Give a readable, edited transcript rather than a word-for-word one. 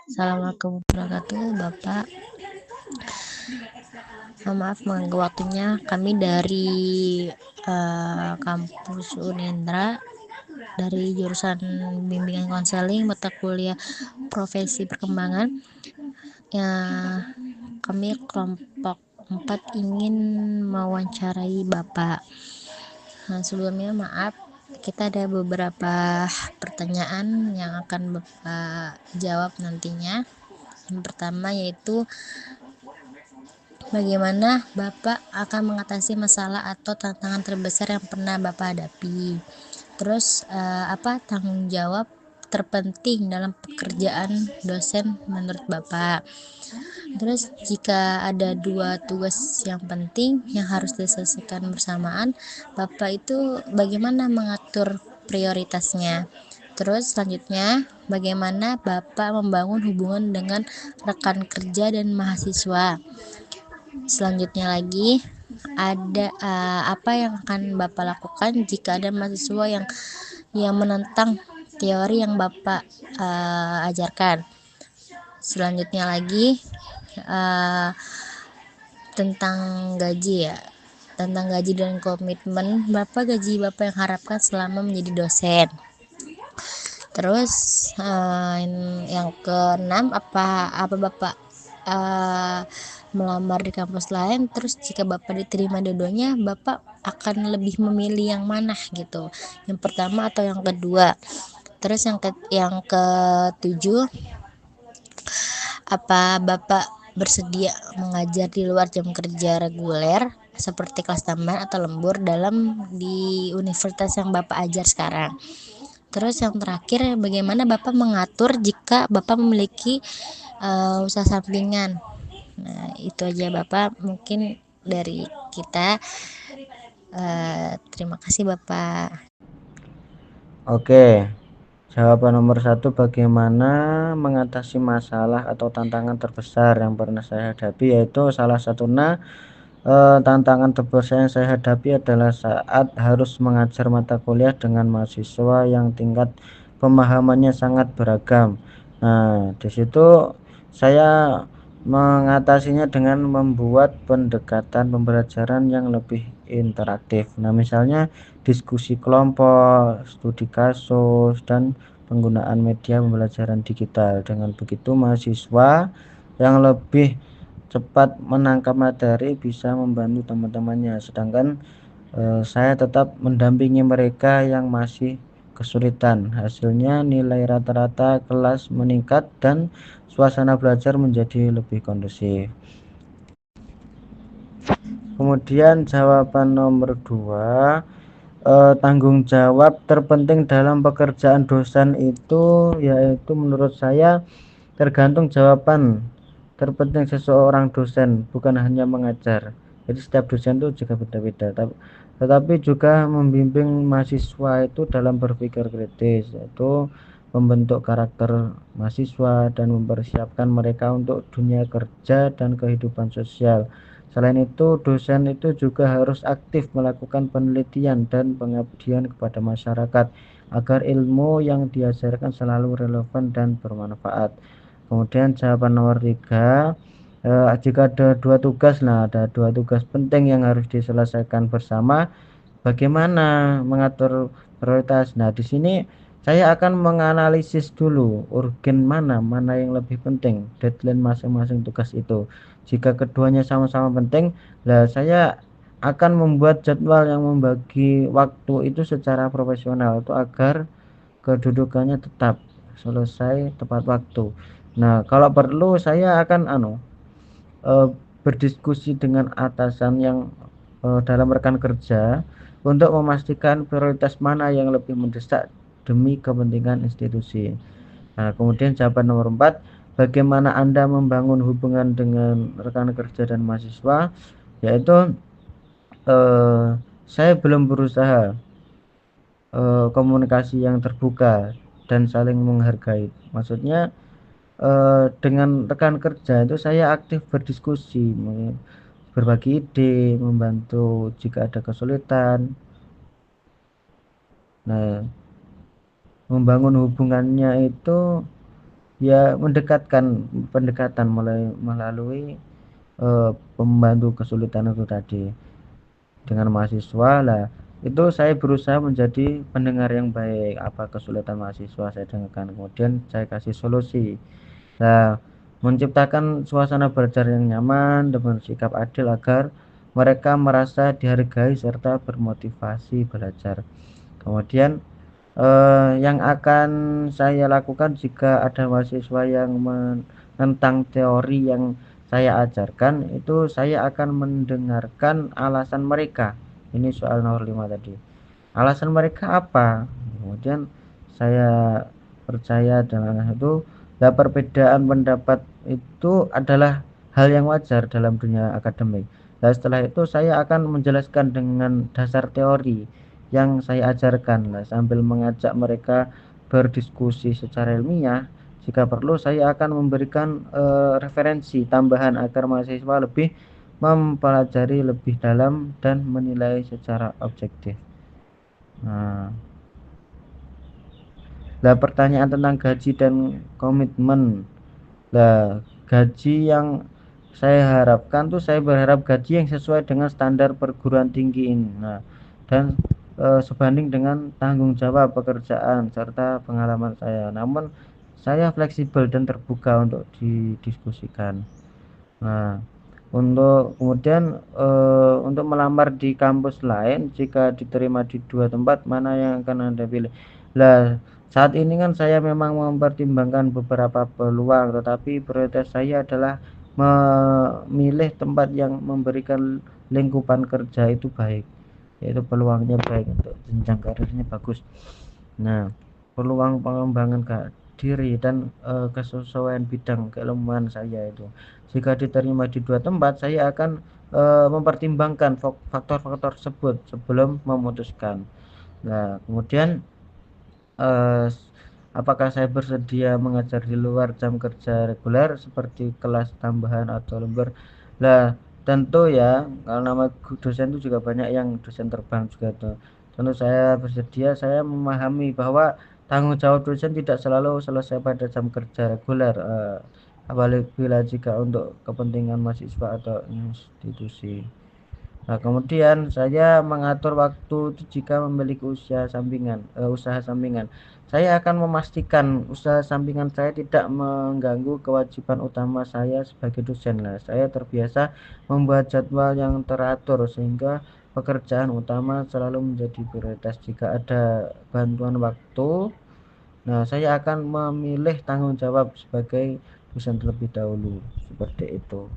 Assalamualaikum warahmatullahi wabarakatuh, Bapak. Maaf mengganggu waktunya. Kami dari kampus Unendra, dari jurusan bimbingan konseling mata kuliah profesi perkembangan. Ya, kami kelompok 4 ingin mewawancarai Bapak. Sebelumnya maaf, kita ada beberapa pertanyaan yang akan Bapak jawab nantinya. Yang pertama yaitu, bagaimana Bapak akan mengatasi masalah atau tantangan terbesar yang pernah Bapak hadapi? Terus apa tanggung jawab terpenting dalam pekerjaan dosen menurut Bapak? Terus jika ada 2 tugas yang penting yang harus diselesaikan bersamaan, Bapak itu bagaimana mengatur prioritasnya? Terus selanjutnya, bagaimana Bapak membangun hubungan dengan rekan kerja dan mahasiswa? Selanjutnya lagi, ada apa yang akan Bapak lakukan jika ada mahasiswa yang menentang teori yang Bapak ajarkan? Selanjutnya lagi, tentang gaji ya. Tentang gaji dan komitmen gaji Bapak yang harapkan selama menjadi dosen. Terus yang keenam, apa Bapak melamar di kampus lain? Terus jika Bapak diterima dua-duanya, Bapak akan lebih memilih yang mana gitu? Yang pertama atau yang kedua? Terus yang ketujuh, apa Bapak bersedia mengajar di luar jam kerja reguler seperti kelas tambahan atau lembur di universitas yang Bapak ajar sekarang? Terus yang terakhir, bagaimana Bapak mengatur jika Bapak memiliki usaha sampingan? Nah, itu aja Bapak mungkin dari kita. Terima kasih Bapak. Oke, jawaban nomor 1, bagaimana mengatasi masalah atau tantangan terbesar yang pernah saya hadapi, yaitu salah satunya tantangan terbesar yang saya hadapi adalah saat harus mengajar mata kuliah dengan mahasiswa yang tingkat pemahamannya sangat beragam. Nah, di situ saya mengatasinya dengan membuat pendekatan pembelajaran yang lebih interaktif. Nah, misalnya diskusi kelompok, studi kasus, dan penggunaan media pembelajaran digital. Dengan begitu, mahasiswa yang lebih cepat menangkap materi bisa membantu teman-temannya, sedangkan saya tetap mendampingi mereka yang masih kesulitan. Hasilnya nilai rata-rata kelas meningkat dan suasana belajar menjadi lebih kondusif. Kemudian jawaban nomor 2, tanggung jawab terpenting dalam pekerjaan dosen itu yaitu menurut saya tergantung jawaban terpenting seseorang dosen, bukan hanya mengajar. Jadi setiap dosen itu juga beda-beda, tetapi juga membimbing mahasiswa itu dalam berpikir kritis, yaitu membentuk karakter mahasiswa dan mempersiapkan mereka untuk dunia kerja dan kehidupan sosial. Selain itu, dosen itu juga harus aktif melakukan penelitian dan pengabdian kepada masyarakat agar ilmu yang diajarkan selalu relevan dan bermanfaat. Kemudian jawaban nomor 3, jika ada 2 tugas, ada 2 tugas penting yang harus diselesaikan bersama. Bagaimana mengatur prioritas? Nah, di sini saya akan menganalisis dulu urgen mana yang lebih penting, deadline masing-masing tugas itu. Jika keduanya sama-sama penting, saya akan membuat jadwal yang membagi waktu itu secara profesional itu agar kedudukannya tetap selesai tepat waktu. Nah, kalau perlu saya akan eh, berdiskusi dengan atasan yang dalam rekan kerja untuk memastikan prioritas mana yang lebih mendesak demi kepentingan institusi. Nah, kemudian jawaban nomor 4, bagaimana Anda membangun hubungan dengan rekan kerja dan mahasiswa? Yaitu saya belum berusaha komunikasi yang terbuka dan saling menghargai. Maksudnya dengan rekan kerja itu saya aktif berdiskusi, berbagi ide, membantu jika ada kesulitan. Nah, membangun hubungannya itu ya pendekatan melalui pembantu kesulitan itu tadi dengan mahasiswa lah. Itu saya berusaha menjadi pendengar yang baik, apa kesulitan mahasiswa saya dengarkan, kemudian saya kasih solusi. Nah, menciptakan suasana belajar yang nyaman dengan sikap adil agar mereka merasa dihargai serta bermotivasi belajar. Kemudian yang akan saya lakukan jika ada mahasiswa yang menentang teori yang saya ajarkan, itu saya akan mendengarkan alasan mereka. Ini soal nomor 5 tadi. Alasan mereka apa? Kemudian saya percaya dengan itu, ya perbedaan pendapat itu adalah hal yang wajar dalam dunia akademik. Dan setelah itu saya akan menjelaskan dengan dasar teori yang saya ajarkan lah, sambil mengajak mereka berdiskusi secara ilmiah. Jika perlu saya akan memberikan referensi tambahan agar mahasiswa lebih mempelajari lebih dalam dan menilai secara objektif. Nah, lah pertanyaan tentang gaji dan komitmen. Lah, gaji yang saya harapkan tuh, saya berharap gaji yang sesuai dengan standar perguruan tinggi ini. Nah, dan sebanding dengan tanggung jawab pekerjaan serta pengalaman saya. Namun saya fleksibel dan terbuka untuk didiskusikan. Nah, untuk kemudian untuk melamar di kampus lain, jika diterima di dua tempat, mana yang akan Anda pilih? Lah, saat ini kan saya memang mempertimbangkan beberapa peluang, tetapi prioritas saya adalah memilih tempat yang memberikan lingkupan kerja itu baik, yaitu peluangnya baik untuk jenjang karirnya bagus. Nah, peluang pengembangan diri dan kesesuaian bidang keilmuan saya itu. Jika diterima di dua tempat, saya akan mempertimbangkan faktor-faktor tersebut sebelum memutuskan. Nah, kemudian eh, apakah saya bersedia mengajar di luar jam kerja reguler seperti kelas tambahan atau lembur? Lah, tentu ya, kalau nama dosen itu juga banyak yang dosen terbang juga tuh. Tentu saya bersedia, saya memahami bahwa tanggung jawab dosen tidak selalu selesai pada jam kerja reguler, apabila jika untuk kepentingan mahasiswa atau institusi. Nah, kemudian saya mengatur waktu itu jika memiliki usaha sampingan. Saya akan memastikan usaha sampingan saya tidak mengganggu kewajiban utama saya sebagai dosen. Nah, saya terbiasa membuat jadwal yang teratur sehingga pekerjaan utama selalu menjadi prioritas. Jika ada bantuan waktu, nah saya akan memilih tanggung jawab sebagai dosen terlebih dahulu. Seperti itu.